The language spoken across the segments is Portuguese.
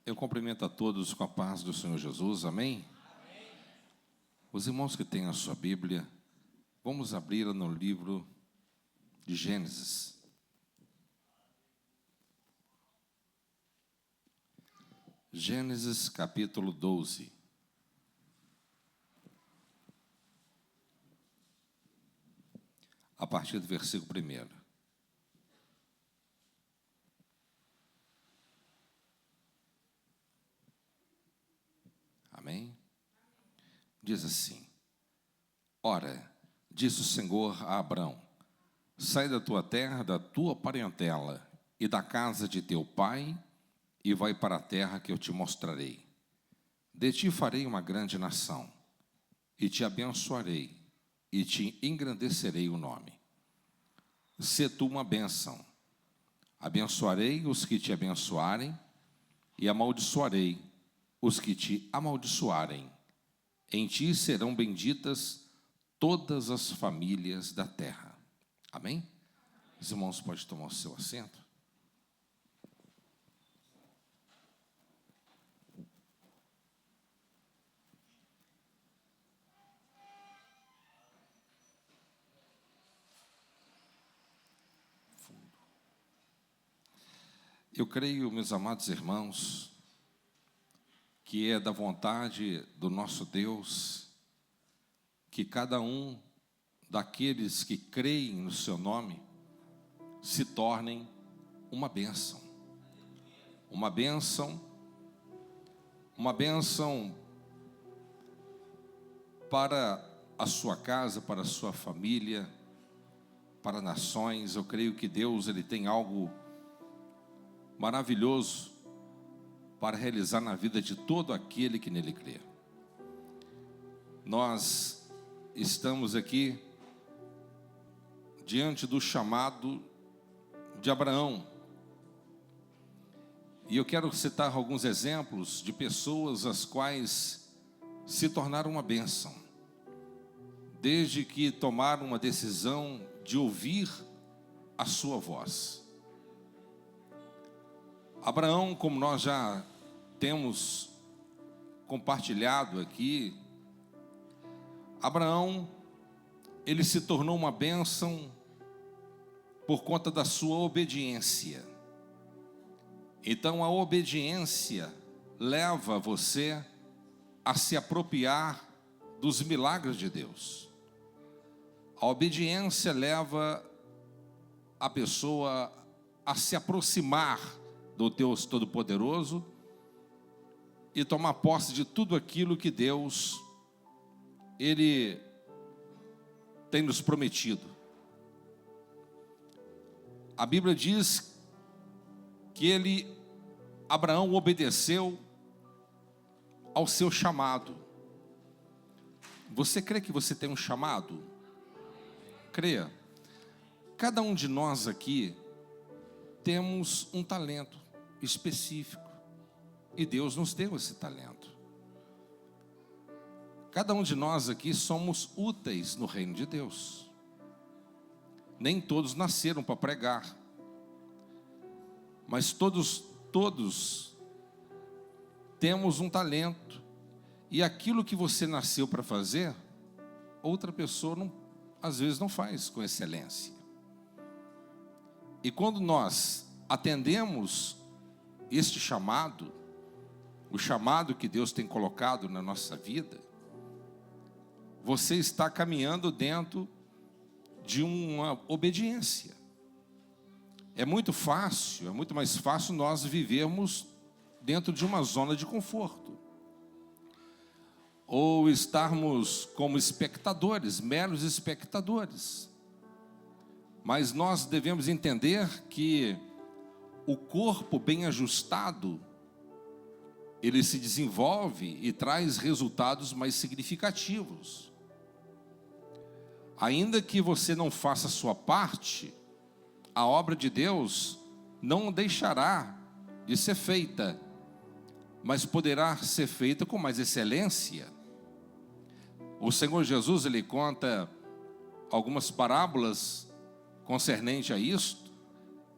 Eu cumprimento a todos com a paz do Senhor Jesus, amém? Os irmãos que têm a sua Bíblia, vamos abri-la no livro de Gênesis. Gênesis capítulo 12. A partir do versículo 1. Amém? Diz assim: Ora, disse o Senhor a Abrão: sai da tua terra, da tua parentela e da casa de teu pai, e vai para a terra que eu te mostrarei. De ti farei uma grande nação, e te abençoarei, e te engrandecerei o nome. Sê tu uma bênção. Abençoarei os que te abençoarem, e amaldiçoarei os que te amaldiçoarem. Em ti serão benditas todas as famílias da terra. Amém? Os irmãos podem tomar o seu assento. Eu creio, meus amados irmãos, que é da vontade do nosso Deus que cada um daqueles que creem no seu nome se tornem uma bênção. Uma bênção para a sua casa, para a sua família, para nações. Eu creio que Deus, Ele tem algo maravilhoso para realizar na vida de todo aquele que nele crê. Nós estamos aqui diante do chamado de Abraão. E eu quero citar alguns exemplos de pessoas as quais se tornaram uma bênção, desde que tomaram uma decisão de ouvir a sua voz. Abraão, como nós já temos compartilhado aqui, Abraão, ele se tornou uma bênção por conta da sua obediência. Então a obediência leva você a se apropriar dos milagres de Deus. A obediência leva a pessoa a se aproximar do Deus Todo-Poderoso e tomar posse de tudo aquilo que Deus, Ele tem nos prometido. A Bíblia diz que Abraão obedeceu ao seu chamado. Você crê que você tem um chamado? Creia. Cada um de nós aqui temos um talento específico, e Deus nos deu esse talento. Cada um de nós aqui somos úteis no reino de Deus. Nem todos nasceram para pregar, mas todos temos um talento, e aquilo que você nasceu para fazer, outra pessoa às vezes não faz com excelência. E quando nós atendemos este chamado, o chamado que Deus tem colocado na nossa vida, você está caminhando dentro de uma obediência. É muito mais fácil nós vivermos dentro de uma zona de conforto, ou estarmos como espectadores, meros espectadores. Mas nós devemos entender que o corpo bem ajustado, ele se desenvolve e traz resultados mais significativos. Ainda que você não faça a sua parte, a obra de Deus não deixará de ser feita, mas poderá ser feita com mais excelência. O Senhor Jesus, Ele conta algumas parábolas concernente a isto,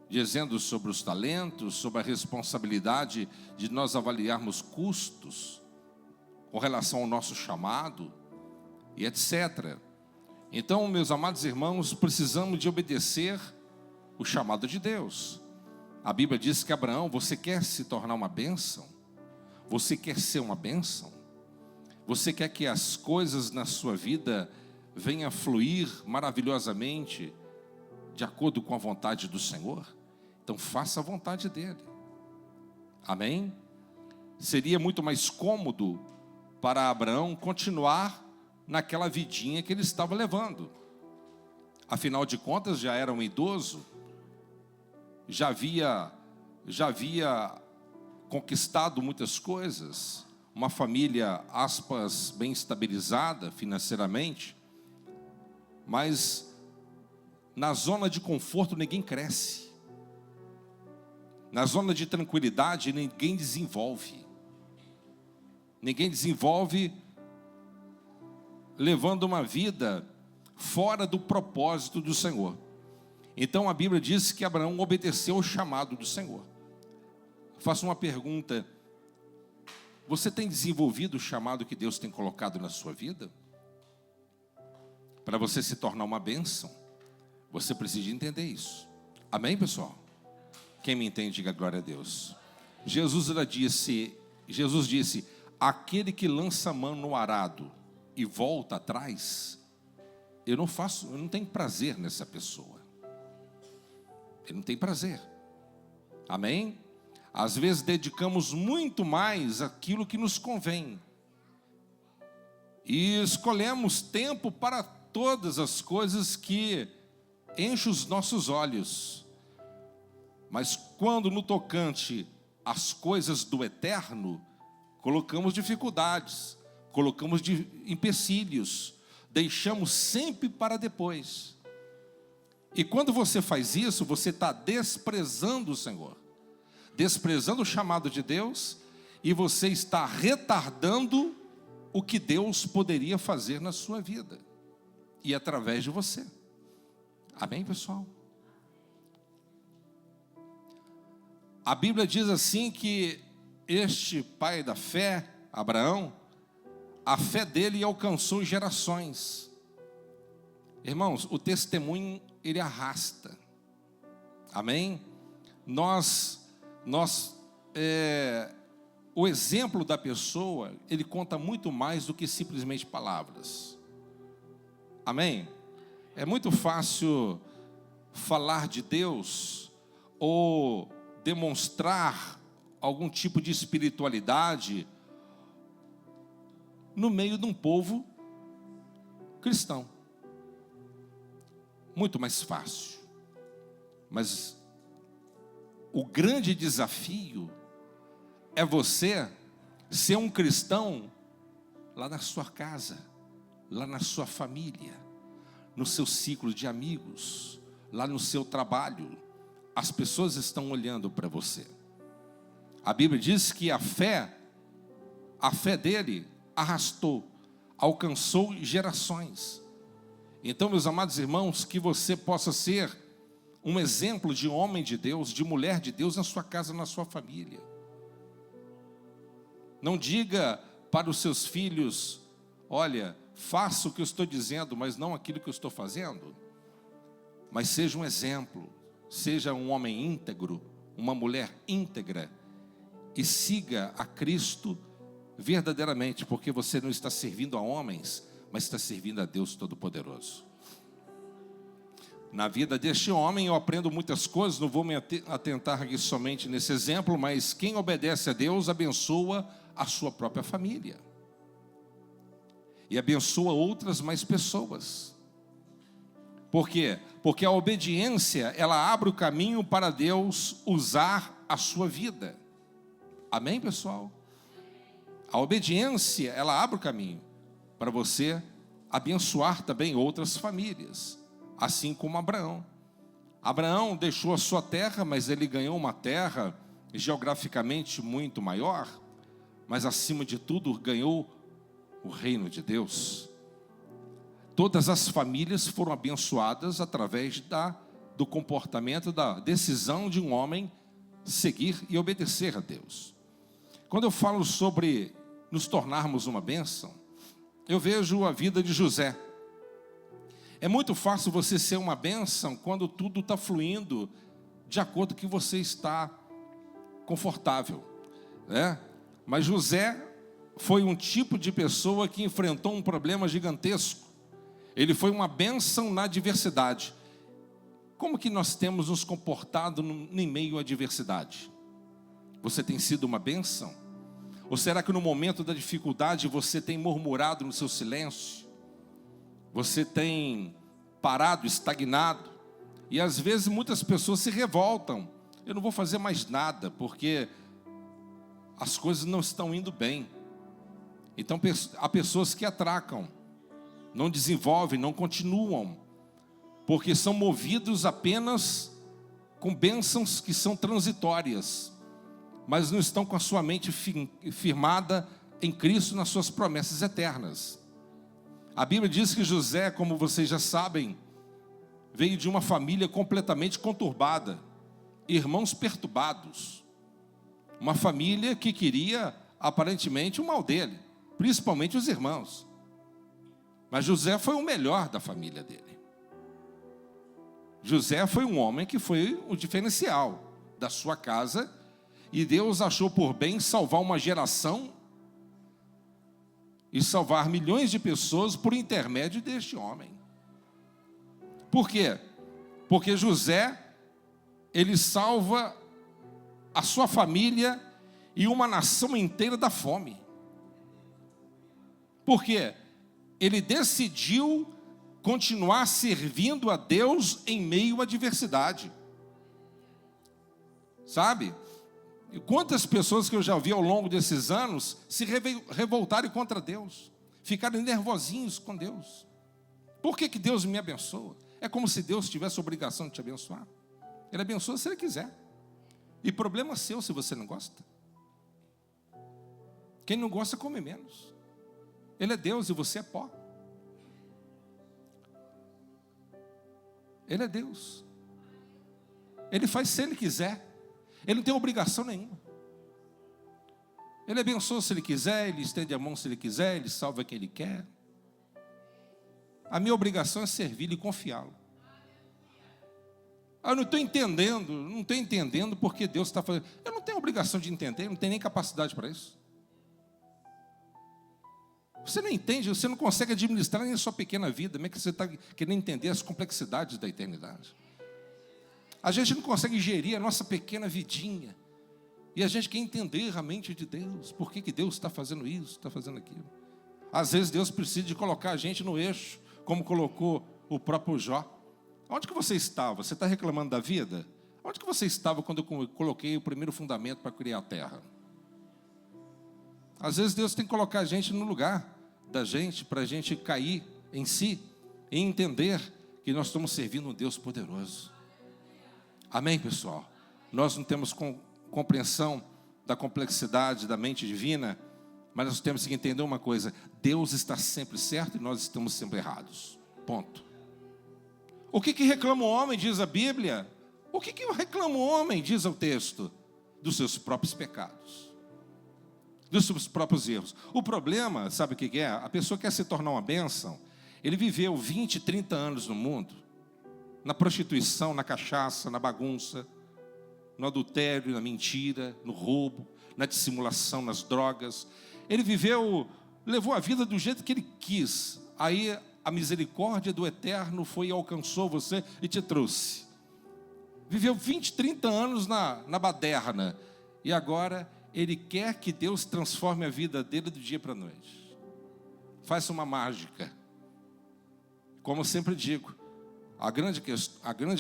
dizendo sobre os talentos, sobre a responsabilidade de nós avaliarmos custos com relação ao nosso chamado e etc. Então, meus amados irmãos, precisamos de obedecer o chamado de Deus. A Bíblia diz que Abraão, você quer se tornar uma bênção? Você quer ser uma bênção? Você quer que as coisas na sua vida venham a fluir maravilhosamente de acordo com a vontade do Senhor? Então faça a vontade dele. Amém? Seria muito mais cômodo para Abraão continuar naquela vidinha que ele estava levando. Afinal de contas, já era um idoso, já havia conquistado muitas coisas, uma família, aspas, bem estabilizada financeiramente, mas na zona de conforto ninguém cresce, na zona de tranquilidade ninguém desenvolve levando uma vida fora do propósito do Senhor. Então a Bíblia diz que Abraão obedeceu ao chamado do Senhor. Faço uma pergunta: você tem desenvolvido o chamado que Deus tem colocado na sua vida? Para você se tornar uma bênção, você precisa entender isso. Amém, pessoal? Quem me entende, diga glória a Deus. Jesus disse, aquele que lança a mão no arado e volta atrás, eu não tenho prazer nessa pessoa. Ele não tem prazer. Amém? Às vezes dedicamos muito mais àquilo que nos convém. E escolhemos tempo para todas as coisas que enchem os nossos olhos. Mas quando no tocante às coisas do eterno, colocamos dificuldades, colocamos empecilhos, deixamos sempre para depois. E quando você faz isso, você está desprezando o Senhor, desprezando o chamado de Deus, e você está retardando o que Deus poderia fazer na sua vida, e através de você. Amém, pessoal? A Bíblia diz assim que este pai da fé, Abraão, a fé dele alcançou gerações. Irmãos, o testemunho, ele arrasta. Amém? O exemplo da pessoa, ele conta muito mais do que simplesmente palavras. Amém? É muito fácil falar de Deus ou demonstrar algum tipo de espiritualidade no meio de um povo cristão. Muito mais fácil. Mas o grande desafio é você ser um cristão lá na sua casa, lá na sua família, no seu ciclo de amigos, lá no seu trabalho. As pessoas estão olhando para você. A Bíblia diz que a fé dele arrastou, alcançou gerações. Então, meus amados irmãos, que você possa ser um exemplo de homem de Deus, de mulher de Deus na sua casa, na sua família. Não diga para os seus filhos, olha, faça o que eu estou dizendo, mas não aquilo que eu estou fazendo. Mas seja um exemplo, seja um homem íntegro, uma mulher íntegra, e siga a Cristo verdadeiramente, porque você não está servindo a homens, mas está servindo a Deus Todo-Poderoso. Na vida deste homem eu aprendo muitas coisas, não vou me atentar aqui somente nesse exemplo, mas quem obedece a Deus abençoa a sua própria família e abençoa outras mais pessoas. Por quê? Porque a obediência, ela abre o caminho para Deus usar a sua vida. Amém, pessoal? A obediência, ela abre o caminho para você abençoar também outras famílias, assim como Abraão. Abraão deixou a sua terra, mas ele ganhou uma terra geograficamente muito maior, mas acima de tudo ganhou o reino de Deus. Todas as famílias foram abençoadas através da do comportamento, da decisão de um homem seguir e obedecer a Deus. Quando eu falo sobre nos tornarmos uma bênção, eu vejo a vida de José. É muito fácil você ser uma bênção quando tudo está fluindo de acordo com que você está confortável, né? Mas José foi um tipo de pessoa que enfrentou um problema gigantesco. Ele foi uma bênção na adversidade. Como que nós temos nos comportado em meio à adversidade? Você tem sido uma bênção? Ou será que no momento da dificuldade você tem murmurado no seu silêncio? Você tem parado, estagnado? E às vezes muitas pessoas se revoltam. Eu não vou fazer mais nada, porque as coisas não estão indo bem. Então há pessoas que atracam, não desenvolvem, não continuam, porque são movidos apenas com bênçãos que são transitórias, mas não estão com a sua mente firmada em Cristo nas suas promessas eternas. A Bíblia diz que José, como vocês já sabem, veio de uma família completamente conturbada, irmãos perturbados, uma família que queria aparentemente o mal dele, principalmente os irmãos. Mas José foi o melhor da família dele. José foi um homem que foi o diferencial da sua casa, e Deus achou por bem salvar uma geração e salvar milhões de pessoas por intermédio deste homem. Por quê? Porque José, ele salva a sua família e uma nação inteira da fome. Por quê? Ele decidiu continuar servindo a Deus em meio à adversidade. Sabe? E quantas pessoas que eu já vi ao longo desses anos se revoltarem contra Deus, ficarem nervosinhos com Deus. Por que Deus me abençoa? É como se Deus tivesse a obrigação de te abençoar. Ele abençoa se Ele quiser. E problema seu se você não gosta. Quem não gosta come menos. Ele é Deus e você é pó. Ele é Deus. Ele faz se Ele quiser. Ele não tem obrigação nenhuma. Ele abençoa se Ele quiser, Ele estende a mão se Ele quiser, Ele salva quem Ele quer. A minha obrigação é servir-lhe e confiá-lo. Eu não estou entendendo porque Deus está fazendo. Eu não tenho obrigação de entender, eu não tenho nem capacidade para isso. Você não entende, você não consegue administrar nem a sua pequena vida. Como é que você está querendo entender as complexidades da eternidade? A gente não consegue gerir a nossa pequena vidinha. E a gente quer entender a mente de Deus. Por que Deus está fazendo isso, está fazendo aquilo? Às vezes Deus precisa de colocar a gente no eixo, como colocou o próprio Jó. Onde que você estava? Você está reclamando da vida? Onde que você estava quando eu coloquei o primeiro fundamento para criar a terra? Às vezes Deus tem que colocar a gente no lugar da gente, para a gente cair em si e entender que nós estamos servindo um Deus poderoso. Amém, pessoal? Nós não temos compreensão da complexidade da mente divina, mas nós temos que entender uma coisa: Deus está sempre certo e nós estamos sempre errados. Ponto. O que reclama o homem, diz a Bíblia? O que reclama o homem, diz o texto? Dos seus próprios pecados, dos seus próprios erros. O problema, sabe o que é? A pessoa quer se tornar uma bênção. Ele viveu 20, 30 anos no mundo, na prostituição, na cachaça, na bagunça, no adultério, na mentira, no roubo, na dissimulação, nas drogas. Ele levou a vida do jeito que ele quis. Aí a misericórdia do Eterno foi e alcançou você e te trouxe. Viveu 20, 30 anos na baderna. E agora ele quer que Deus transforme a vida dele do dia para a noite. Faça uma mágica. Como eu sempre digo, a grande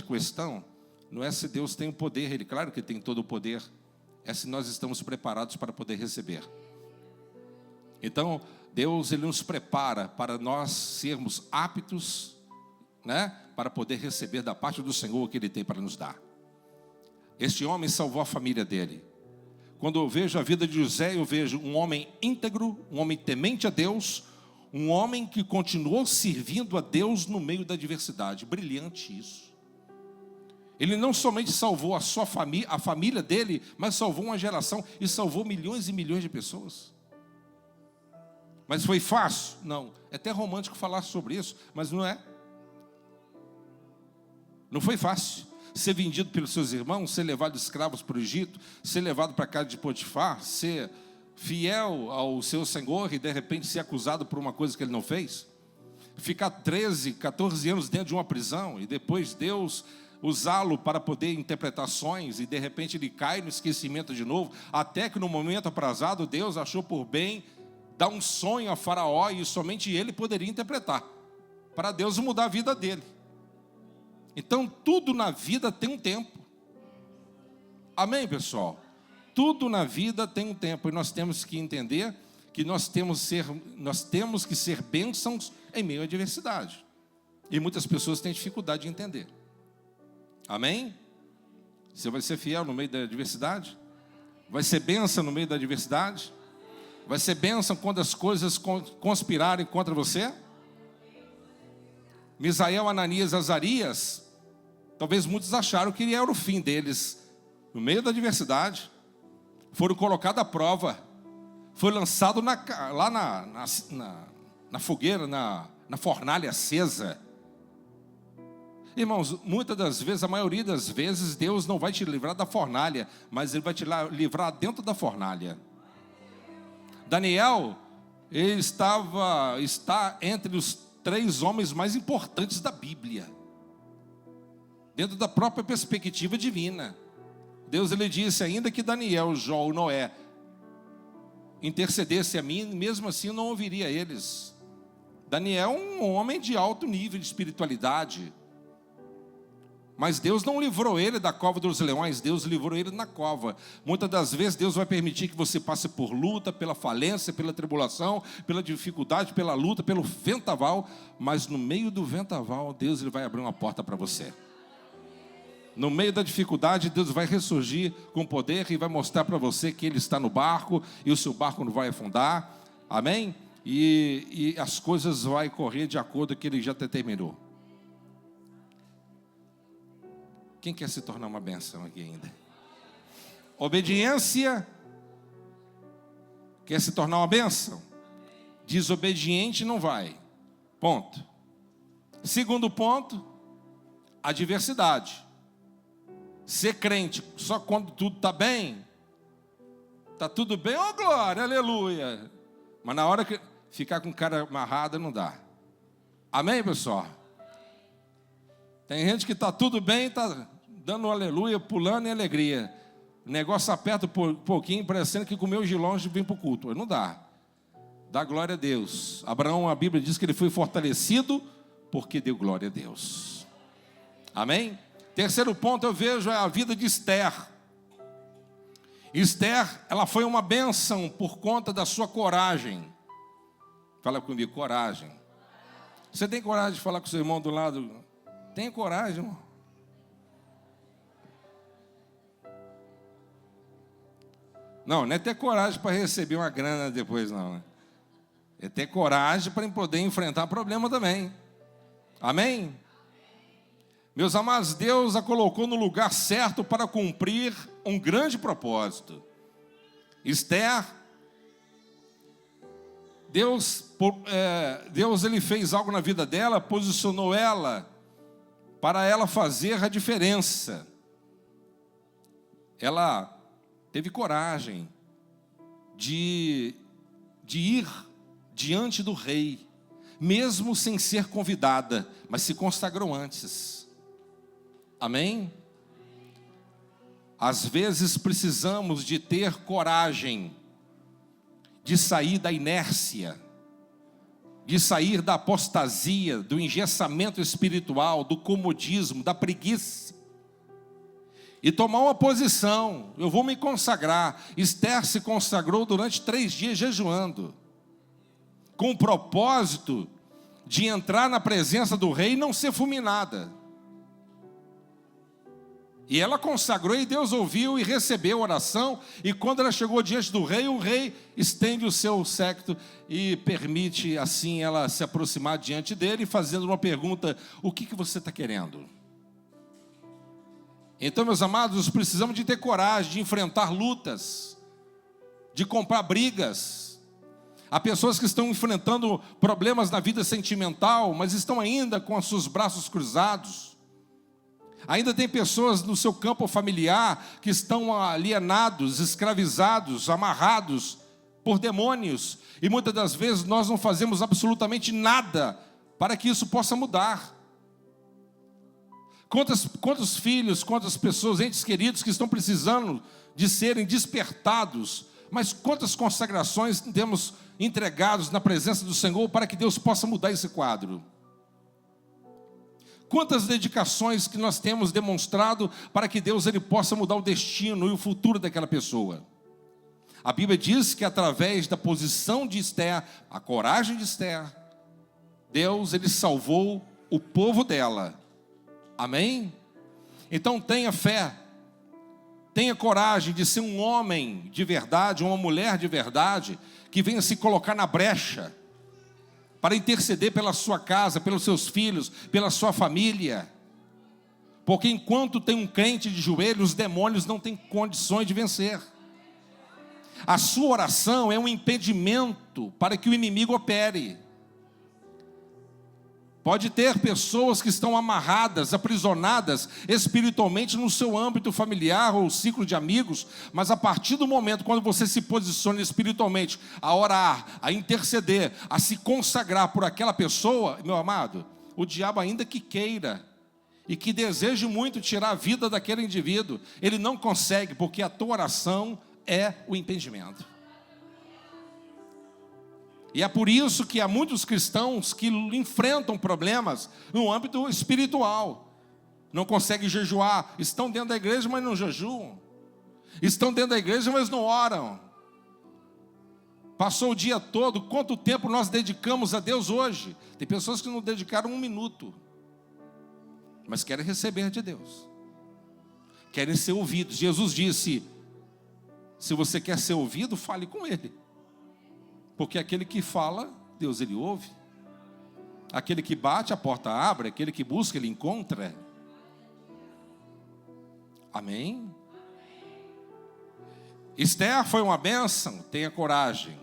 questão não é se Deus tem o poder. Ele, claro que tem todo o poder. É se nós estamos preparados para poder receber. Então, Deus, Ele nos prepara para nós sermos aptos, né, para poder receber da parte do Senhor o que Ele tem para nos dar. Este homem salvou a família dele. Quando eu vejo a vida de José, eu vejo um homem íntegro, um homem temente a Deus, um homem que continuou servindo a Deus no meio da adversidade. Brilhante isso. Ele não somente salvou a sua família, a família dele, mas salvou uma geração e salvou milhões e milhões de pessoas. Mas foi fácil? Não. É até romântico falar sobre isso, mas não é. Não foi fácil. Ser vendido pelos seus irmãos, ser levado escravos para o Egito, ser levado para a casa de Potifar, ser fiel ao seu Senhor e de repente ser acusado por uma coisa que ele não fez. Ficar 13, 14 anos dentro de uma prisão e depois Deus usá-lo para poder interpretar sonhos e de repente ele cai no esquecimento de novo, até que no momento aprazado Deus achou por bem dar um sonho a Faraó e somente ele poderia interpretar, para Deus mudar a vida dele. Então tudo na vida tem um tempo. Amém, pessoal? Tudo na vida tem um tempo e nós temos que entender que nós temos que ser bênçãos em meio à adversidade. E muitas pessoas têm dificuldade de entender. Amém? Você vai ser fiel no meio da adversidade? Vai ser bênção no meio da adversidade? Vai ser bênção quando as coisas conspirarem contra você? Misael, Ananias, Azarias, talvez muitos acharam que era o fim deles. No meio da adversidade, foram colocados à prova. Foi lançado lá na fogueira, na fornalha acesa. Irmãos, muitas das vezes, a maioria das vezes, Deus não vai te livrar da fornalha, mas Ele vai te livrar dentro da fornalha. Daniel, ele está entre os 3 homens mais importantes da Bíblia, dentro da própria perspectiva divina. Deus, ele disse, ainda que Daniel, Jó, Noé intercedesse a mim, mesmo assim eu não ouviria eles. Daniel é um homem de alto nível de espiritualidade, mas Deus não livrou ele da cova dos leões, Deus livrou ele na cova. Muitas das vezes Deus vai permitir que você passe por luta, pela falência, pela tribulação, pela dificuldade, pela luta, pelo vendaval, mas no meio do vendaval Deus ele vai abrir uma porta para você. No meio da dificuldade, Deus vai ressurgir com poder e vai mostrar para você que Ele está no barco e o seu barco não vai afundar. Amém? E as coisas vão correr de acordo com o que Ele já determinou. Quem quer se tornar uma bênção aqui ainda? Obediência. Quer se tornar uma bênção? Desobediente não vai. Ponto. Segundo ponto, adversidade. Ser crente só quando tudo está bem. Está tudo bem, oh glória, aleluia. Mas na hora que ficar com cara amarrada não dá. Amém, pessoal? Tem gente que está tudo bem, está dando um aleluia, pulando em alegria. O negócio aperta um pouquinho, parecendo que comeu de longe e vem para o culto. Não dá. Dá glória a Deus. Abraão, a Bíblia diz que ele foi fortalecido porque deu glória a Deus. Amém? Terceiro ponto eu vejo é a vida de Esther. Esther, ela foi uma bênção por conta da sua coragem. Fala comigo, coragem. Você tem coragem de falar com seu irmão do lado? Tem coragem, irmão? Não é ter coragem para receber uma grana depois, não. Né? É ter coragem para poder enfrentar problema também. Amém? Meus amados, Deus a colocou no lugar certo para cumprir um grande propósito. Esther, Deus ele fez algo na vida dela, posicionou ela para ela fazer a diferença. Ela teve coragem de ir diante do rei, mesmo sem ser convidada, mas se consagrou antes. Amém? Às vezes precisamos de ter coragem de sair da inércia, de sair da apostasia, do engessamento espiritual, do comodismo, da preguiça, e tomar uma posição. Eu vou me consagrar. Esther se consagrou durante 3 dias jejuando, com o propósito de entrar na presença do rei e não ser fulminada. E ela consagrou e Deus ouviu e recebeu a oração. E quando ela chegou diante do rei, o rei estende o seu séquito e permite assim ela se aproximar diante dele, fazendo uma pergunta: o que você está querendo? Então, meus amados, precisamos de ter coragem de enfrentar lutas, de comprar brigas. Há pessoas que estão enfrentando problemas na vida sentimental, mas estão ainda com os seus braços cruzados. Ainda tem pessoas no seu campo familiar que estão alienados, escravizados, amarrados por demônios. E muitas das vezes nós não fazemos absolutamente nada para que isso possa mudar. Quantos filhos, quantas pessoas, entes queridos que estão precisando de serem despertados, mas quantas consagrações temos entregados na presença do Senhor para que Deus possa mudar esse quadro? Quantas dedicações que nós temos demonstrado para que Deus ele possa mudar o destino e o futuro daquela pessoa? A Bíblia diz que através da posição de Esther, a coragem de Esther, Deus ele salvou o povo dela. Amém? Então tenha fé, tenha coragem de ser um homem de verdade, uma mulher de verdade, que venha se colocar na brecha, para interceder pela sua casa, pelos seus filhos, pela sua família. Porque enquanto tem um crente de joelhos, os demônios não têm condições de vencer. A sua oração é um impedimento para que o inimigo opere. Pode ter pessoas que estão amarradas, aprisionadas espiritualmente no seu âmbito familiar ou ciclo de amigos, mas a partir do momento quando você se posiciona espiritualmente a orar, a interceder, a se consagrar por aquela pessoa, meu amado, o diabo ainda que queira e que deseje muito tirar a vida daquele indivíduo, ele não consegue, porque a tua oração é o impedimento. E é por isso que há muitos cristãos que enfrentam problemas no âmbito espiritual. Não conseguem jejuar. Estão dentro da igreja, mas não jejuam. Estão dentro da igreja, mas não oram. Passou o dia todo. Quanto tempo nós dedicamos a Deus hoje? Tem pessoas que não dedicaram 1 minuto, mas querem receber de Deus. Querem ser ouvidos. Jesus disse: se você quer ser ouvido, fale com Ele. Porque aquele que fala, Deus ele ouve. Aquele que bate, a porta abre. Aquele que busca, ele encontra. Amém? Esther foi uma bênção, tenha coragem.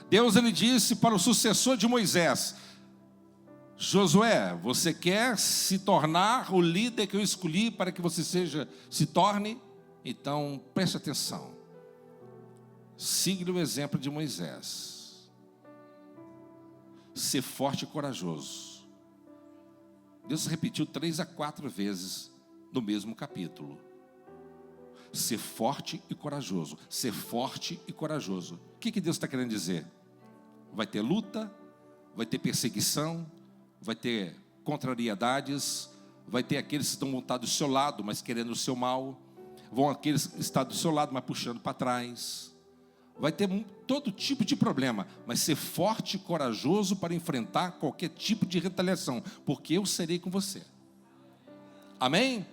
Deus ele disse para o sucessor de Moisés: Josué, você quer se tornar o líder que eu escolhi para que você se torne? Então preste atenção. Siga o exemplo de Moisés. Ser forte e corajoso. Deus repetiu 3 a 4 vezes no mesmo capítulo. Ser forte e corajoso. Ser forte e corajoso. O que Deus está querendo dizer? Vai ter luta, vai ter perseguição, vai ter contrariedades, vai ter aqueles que estão montados do seu lado, mas querendo o seu mal, vão aqueles que estão do seu lado, mas puxando para trás. Vai ter todo tipo de problema, mas ser forte e corajoso para enfrentar qualquer tipo de retaliação, porque eu serei com você. Amém?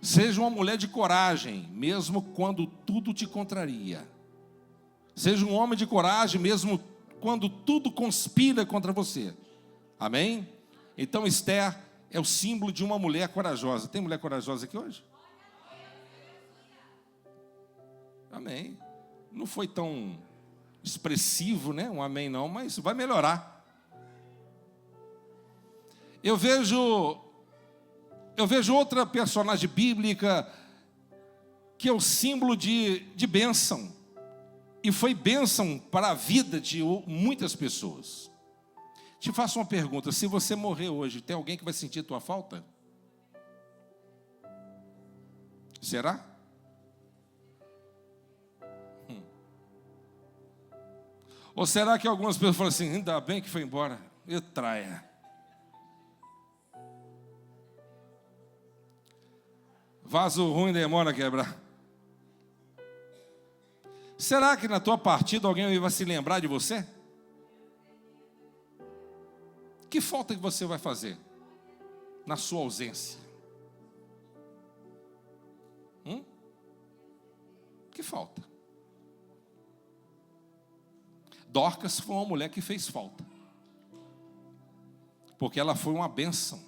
Seja uma mulher de coragem, mesmo quando tudo te contraria. Seja um homem de coragem, mesmo quando tudo conspira contra você. Amém? Então Esther é o símbolo de uma mulher corajosa. Tem mulher corajosa aqui hoje? Amém. Não foi tão expressivo, né? Um amém não, mas vai melhorar. Eu vejo outra personagem bíblica que é o símbolo de bênção. E foi bênção para a vida de muitas pessoas. Te faço uma pergunta: se você morrer hoje, tem alguém que vai sentir tua falta? Será? Ou será que algumas pessoas falam assim: ainda bem que foi embora, eu traia. Vaso ruim demora a quebrar. Será que na tua partida alguém vai se lembrar de você? Que falta que você vai fazer na sua ausência? Que falta? Dorcas foi uma mulher que fez falta, porque ela foi uma bênção,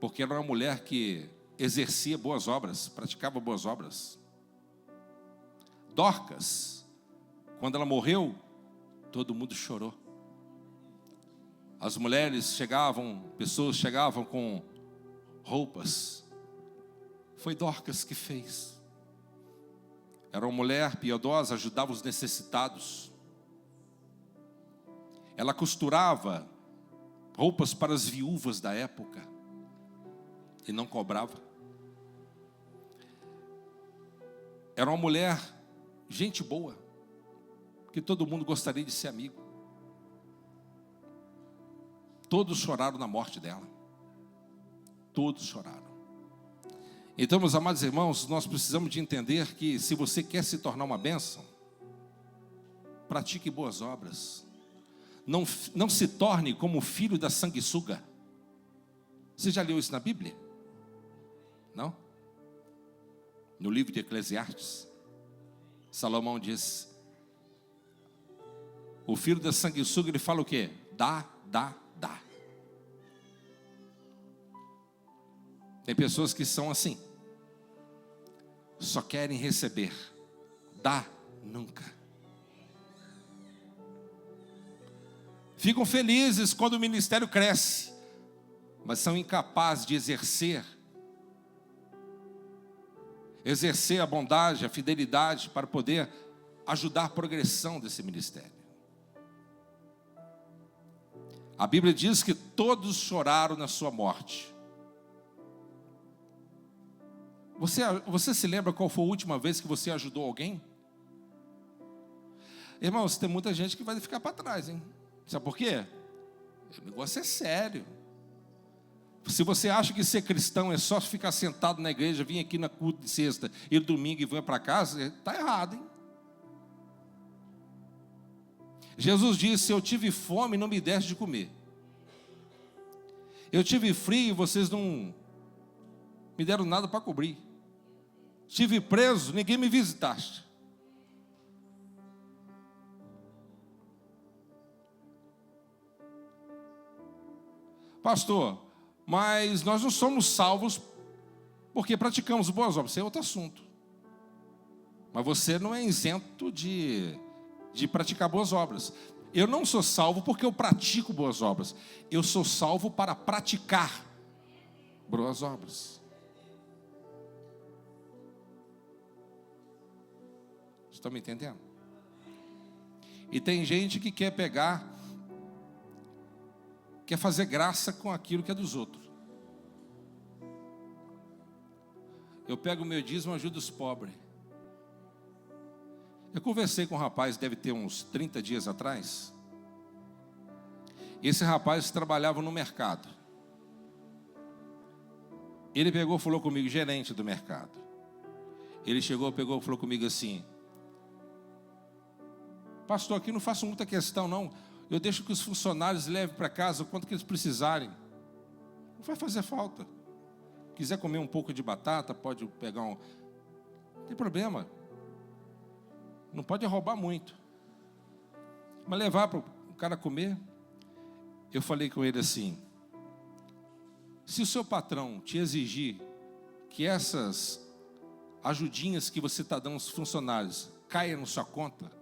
Porque ela era uma mulher que exercia boas obras, praticava boas obras. Dorcas, quando ela morreu, todo mundo chorou. As mulheres chegavam, pessoas chegavam com roupas. Foi Dorcas que fez. Era uma mulher piedosa, ajudava os necessitados. Ela costurava roupas para as viúvas da época e não cobrava. Era uma mulher, gente boa, que todo mundo gostaria de ser amigo. Todos choraram na morte dela. Todos choraram. Então, meus amados irmãos, nós precisamos de entender que se você quer se tornar uma bênção, pratique boas obras. Não se torne como o filho da sanguessuga. Você já leu isso na Bíblia? Não? No livro de Eclesiastes, Salomão diz: o filho da sanguessuga, ele fala o quê? Dá, dá, dá. Tem pessoas que são assim, só querem receber, dá nunca. Ficam felizes quando o ministério cresce, mas são incapazes de exercer a bondade, a fidelidade para poder ajudar a progressão desse ministério. A Bíblia diz que todos choraram na sua morte. Você se lembra qual foi a última vez que você ajudou alguém? Irmãos, tem muita gente que vai ficar para trás, hein? Sabe por quê? O negócio é sério. Se você acha que ser cristão é só ficar sentado na igreja, vir aqui na culto de sexta e domingo e vir para casa, está errado, hein? Jesus disse: eu tive fome e não me deste de comer. Eu tive frio e vocês não me deram nada para cobrir. Estive preso, ninguém me visitaste. Pastor, mas nós não somos salvos porque praticamos boas obras. Isso é outro assunto. Mas você não é isento de praticar boas obras. Eu não sou salvo porque eu pratico boas obras. Eu sou salvo para praticar boas obras. Estão me entendendo? E tem gente que quer fazer graça com aquilo que é dos outros. Eu pego o meu dízimo e ajudo os pobres. Eu conversei com um rapaz, deve ter uns 30 dias atrás. Esse rapaz trabalhava no mercado. Ele pegou e falou comigo, gerente do mercado. Ele pegou e falou comigo assim: pastor, aqui não faço muita questão não. Eu deixo que os funcionários levem para casa o quanto que eles precisarem. Não vai fazer falta. Quiser comer um pouco de batata, pode pegar um... Não tem problema. Não pode roubar muito. Mas levar para o cara comer. Eu falei com ele assim: se o seu patrão te exigir que essas ajudinhas que você está dando aos funcionários caiam na sua conta,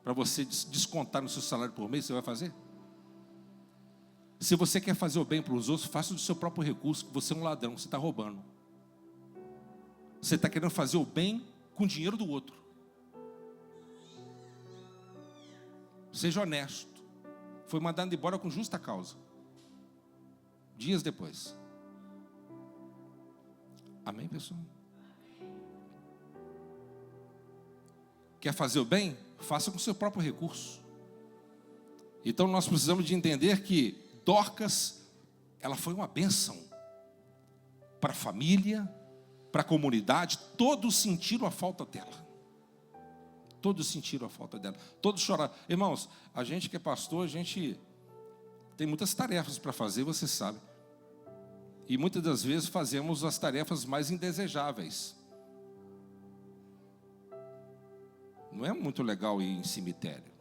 para você descontar no seu salário por mês, você vai fazer? Se você quer fazer o bem para os outros, faça do seu próprio recurso, que você é um ladrão, você está roubando. Você está querendo fazer o bem com o dinheiro do outro. Seja honesto. Foi mandado embora com justa causa. Dias depois. Amém, pessoal? Quer fazer o bem? Faça com o seu próprio recurso. Então nós precisamos de entender que Dorcas, ela foi uma bênção para a família, para a comunidade. Todos sentiram a falta dela. Todos sentiram a falta dela. Todos choraram. Irmãos, a gente que é pastor, a gente tem muitas tarefas para fazer, você sabe. E muitas das vezes fazemos as tarefas mais indesejáveis. Não é muito legal ir em cemitério.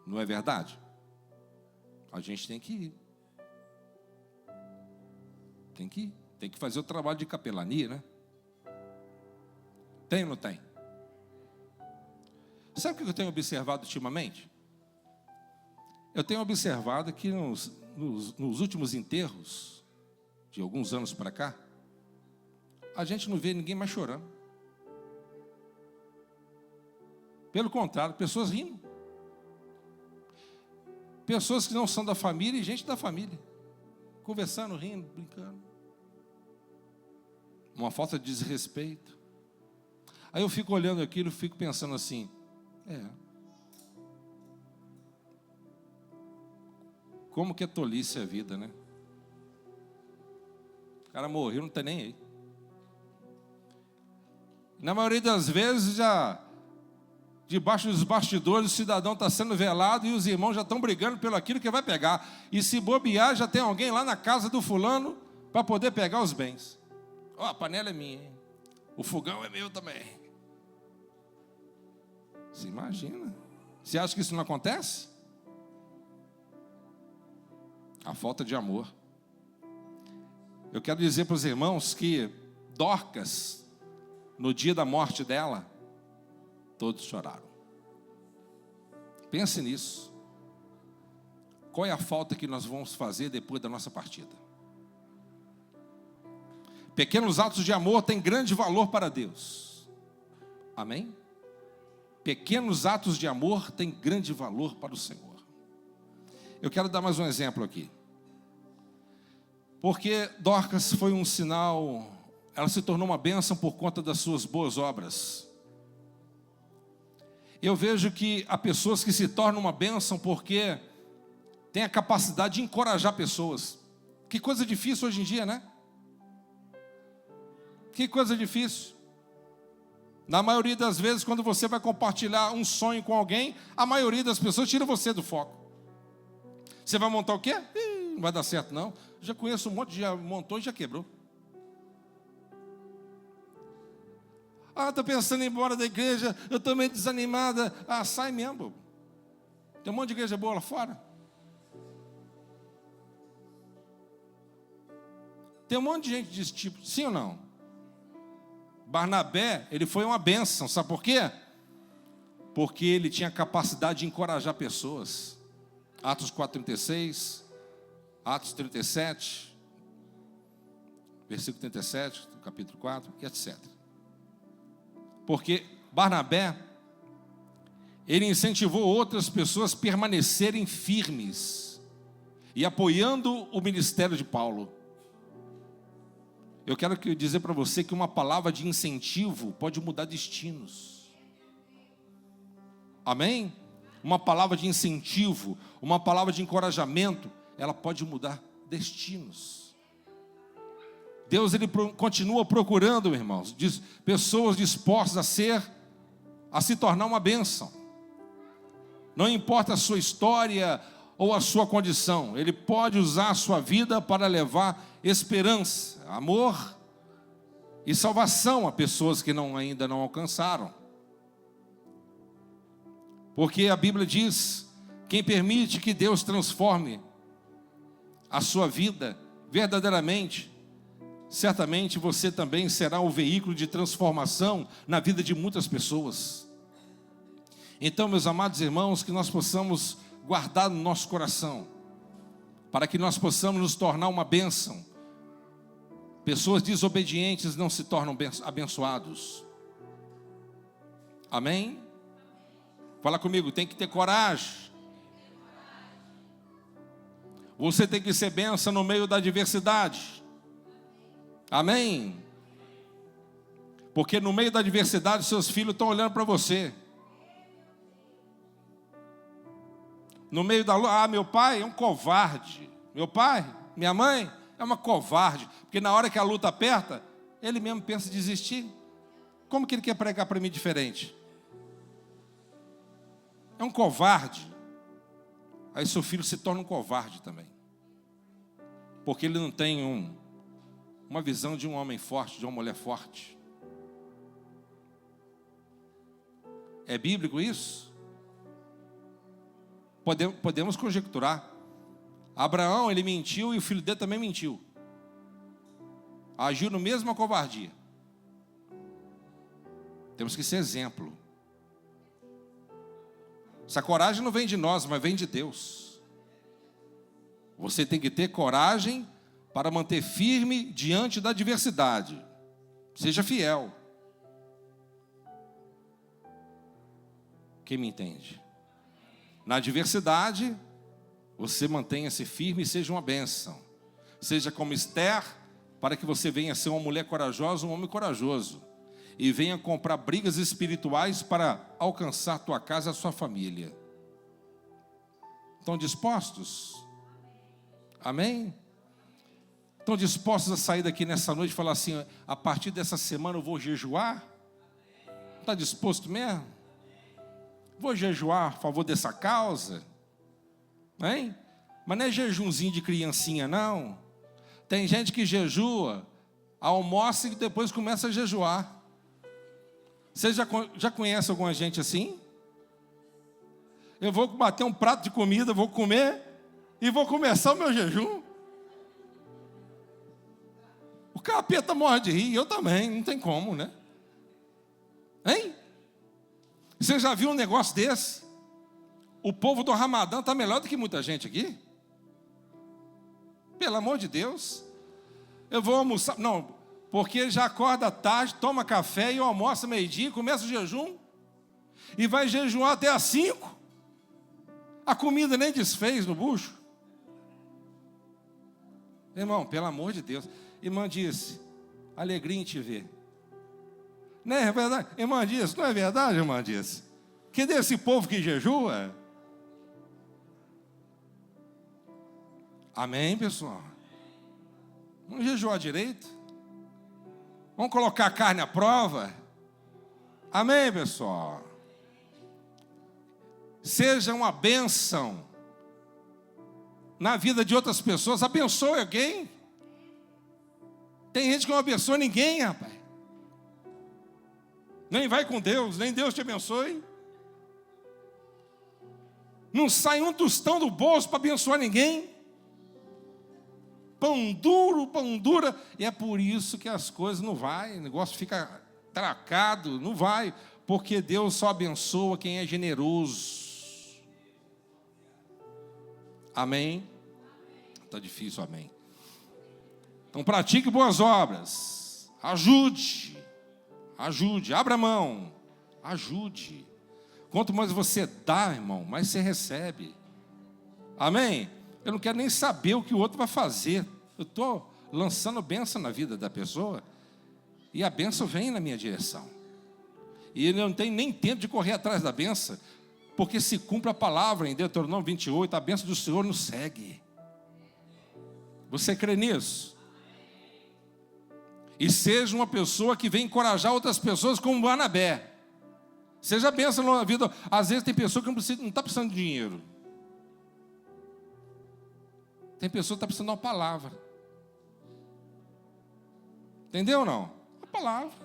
Não é verdade? A gente tem que ir. Tem que fazer o trabalho de capelania, né? Tem ou não tem? Sabe o que eu tenho observado ultimamente? Eu tenho observado que nos últimos enterros, de alguns anos para cá, a gente não vê ninguém mais chorando. Pelo contrário, pessoas rindo. Pessoas que não são da família e gente da família. Conversando, rindo, brincando. Uma falta de desrespeito. Aí eu fico olhando aquilo e fico pensando assim, como que é tolice a vida, né? O cara morreu, não está nem aí. Na maioria das vezes, já debaixo dos bastidores, o cidadão está sendo velado e os irmãos já estão brigando pelo aquilo que vai pegar. E se bobear, já tem alguém lá na casa do fulano para poder pegar os bens. Ó, a panela é minha, hein? O fogão é meu também. Você imagina? Você acha que isso não acontece? A falta de amor. Eu quero dizer para os irmãos que Dorcas, no dia da morte dela, todos choraram. Pense nisso. Qual é a falta que nós vamos fazer depois da nossa partida? Pequenos atos de amor têm grande valor para Deus. Amém? Pequenos atos de amor têm grande valor para o Senhor. Eu quero dar mais um exemplo aqui. Porque Dorcas foi um sinal, ela se tornou uma bênção por conta das suas boas obras. Eu vejo que há pessoas que se tornam uma bênção porque têm a capacidade de encorajar pessoas. Que coisa difícil hoje em dia, né? Que coisa difícil. Na maioria das vezes, quando você vai compartilhar um sonho com alguém, a maioria das pessoas tira você do foco. Você vai montar o quê? Não vai dar certo não. Já conheço um monte, já montou e já quebrou. Estou pensando em ir embora da igreja, eu estou meio desanimada. Sai mesmo. Tem um monte de igreja boa lá fora. Tem um monte de gente desse tipo, sim ou não? Barnabé, ele foi uma bênção, sabe por quê? Porque ele tinha capacidade de encorajar pessoas. Atos 4:36, Atos 37, versículo 37, do capítulo 4, e etc. Porque Barnabé, ele incentivou outras pessoas a permanecerem firmes e apoiando o ministério de Paulo. Eu quero dizer para você que uma palavra de incentivo pode mudar destinos. Amém? Uma palavra de incentivo, uma palavra de encorajamento, ela pode mudar destinos. Deus, ele continua procurando, irmãos, pessoas dispostas a se tornar uma bênção. Não importa a sua história ou a sua condição, Ele pode usar a sua vida para levar esperança, amor e salvação a pessoas que ainda não alcançaram. Porque a Bíblia diz, quem permite que Deus transforme a sua vida verdadeiramente, certamente você também será o veículo de transformação na vida de muitas pessoas. Então, meus amados irmãos, que nós possamos guardar no nosso coração, para que nós possamos nos tornar uma bênção. Pessoas desobedientes não se tornam abençoados. Amém? Fala comigo, tem que ter coragem. Você tem que ser bênção no meio da adversidade. Amém? Porque no meio da adversidade, seus filhos estão olhando para você. No meio da luta, meu pai é um covarde. Meu pai, minha mãe é uma covarde. Porque na hora que a luta aperta, ele mesmo pensa em desistir. Como que ele quer pregar para mim diferente? É um covarde. Aí seu filho se torna um covarde também. Porque ele não tem uma visão de um homem forte, de uma mulher forte. É bíblico isso? Podemos conjecturar. Abraão, ele mentiu e o filho dele também mentiu. agiu no mesmo covardia. Temos que ser exemplo. Essa coragem não vem de nós, mas vem de Deus. Você tem que ter coragem para manter firme diante da adversidade. Seja fiel. Quem me entende? Na adversidade, você mantenha-se firme e seja uma bênção. Seja como Esther, para que você venha ser uma mulher corajosa, um homem corajoso. E venha comprar brigas espirituais para alcançar tua casa e a sua família. Estão dispostos? Amém? Estão dispostos a sair daqui nessa noite e falar assim, a partir dessa semana eu vou jejuar? Está disposto mesmo? Vou jejuar a favor dessa causa? Hein? Mas não é jejumzinho de criancinha, não. Tem gente que jejua, almoça e depois começa a jejuar. Você já conhece alguma gente assim? Eu vou bater um prato de comida, vou comer e vou começar o meu jejum. O capeta morre de rir, eu também, não tem como, né? Hein? Você já viu um negócio desse? O povo do Ramadã está melhor do que muita gente aqui? Pelo amor de Deus. Eu vou almoçar, não, porque ele já acorda tarde, toma café e almoça meio-dia, começa o jejum e vai jejuar até às 5. A comida nem desfez no bucho. Irmão, pelo amor de Deus. Irmã disse, alegria em te ver. Não é verdade? Irmã disse, não é verdade, irmã disse? Que desse povo que jejua? Amém, pessoal? Vamos jejuar direito? Vamos colocar a carne à prova? Amém, pessoal? Seja uma bênção na vida de outras pessoas. Abençoe alguém. Tem gente que não abençoa ninguém, rapaz. Nem vai com Deus, nem Deus te abençoe. Não sai um tostão do bolso para abençoar ninguém. Pão duro, pão dura. E é por isso que as coisas não vai. O negócio fica tracado, não vai. Porque Deus só abençoa quem é generoso. Amém? Está difícil, amém. Então pratique boas obras. Ajude. Ajude, abra mão, ajude. Quanto mais você dá, irmão, mais você recebe. Amém? Eu não quero nem saber o que o outro vai fazer. Eu estou lançando bênção na vida da pessoa e a bênção vem na minha direção. E ele não tem nem tempo de correr atrás da bênção, porque se cumpre a palavra em Deuteronômio 28, a bênção do Senhor nos segue. Você crê nisso? E seja uma pessoa que vem encorajar outras pessoas como Barnabé. Seja bênção na vida. Às vezes tem pessoa que não está precisando de dinheiro. Tem pessoa que está precisando de uma palavra. Entendeu ou não? Uma palavra.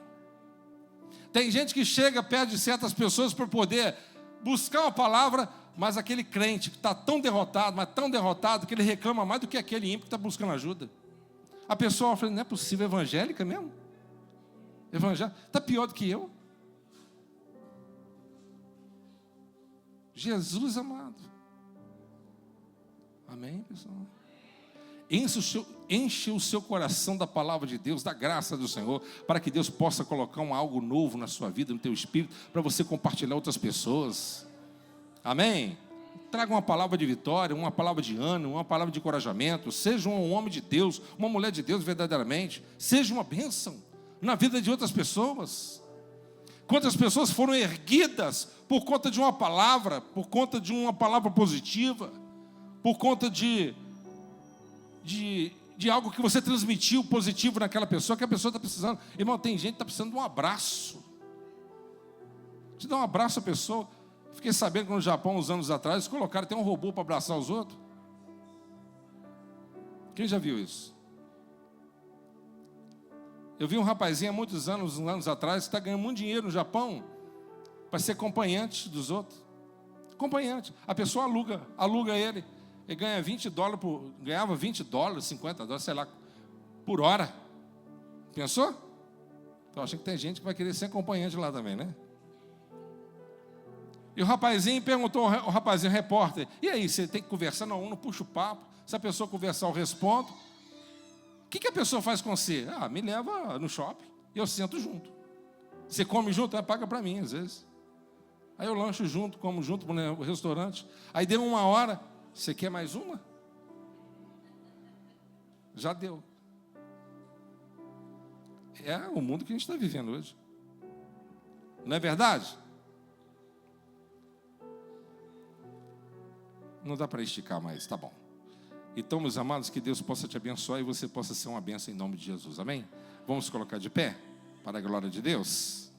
Tem gente que chega perto de certas pessoas para poder buscar uma palavra, mas aquele crente que está tão derrotado, mas tão derrotado, que ele reclama mais do que aquele ímpio que está buscando ajuda. A pessoa fala, não é possível, evangélica mesmo? Evangélica, está pior do que eu. Jesus amado. Amém, pessoal? Enche o seu coração da palavra de Deus, da graça do Senhor, para que Deus possa colocar algo novo na sua vida, no teu espírito, para você compartilhar outras pessoas. Amém? Traga uma palavra de vitória, uma palavra de ânimo, uma palavra de encorajamento. Seja um homem de Deus, uma mulher de Deus verdadeiramente. Seja uma bênção na vida de outras pessoas. Quantas pessoas foram erguidas por conta de uma palavra, por conta de uma palavra positiva, por conta de algo que você transmitiu positivo naquela pessoa, que a pessoa está precisando. Irmão, tem gente que está precisando de um abraço. Te dá um abraço à pessoa. Fiquei sabendo que no Japão, uns anos atrás, eles colocaram até um robô para abraçar os outros. Quem já viu isso? Eu vi um rapazinho há muitos anos atrás, que está ganhando muito dinheiro no Japão, para ser acompanhante dos outros. Acompanhante. A pessoa aluga ele. Ele ganha $20 ganhava $20, $50, sei lá, por hora. Pensou? Então, acho que tem gente que vai querer ser acompanhante lá também, né? E o rapazinho perguntou, o rapazinho, repórter, e aí, você tem que conversar? Não, não puxa o papo. Se a pessoa conversar, eu respondo. O que a pessoa faz com você? Ah, me leva no shopping e eu sento junto. Você come junto, paga para mim, às vezes. Aí eu lancho junto, como junto no restaurante. Aí deu 1 hora, você quer mais uma? Já deu. É o mundo que a gente está vivendo hoje. Não é verdade? Não dá para esticar mais, tá bom. Então, meus amados, que Deus possa te abençoar e você possa ser uma bênção em nome de Jesus, amém? Vamos colocar de pé, para a glória de Deus.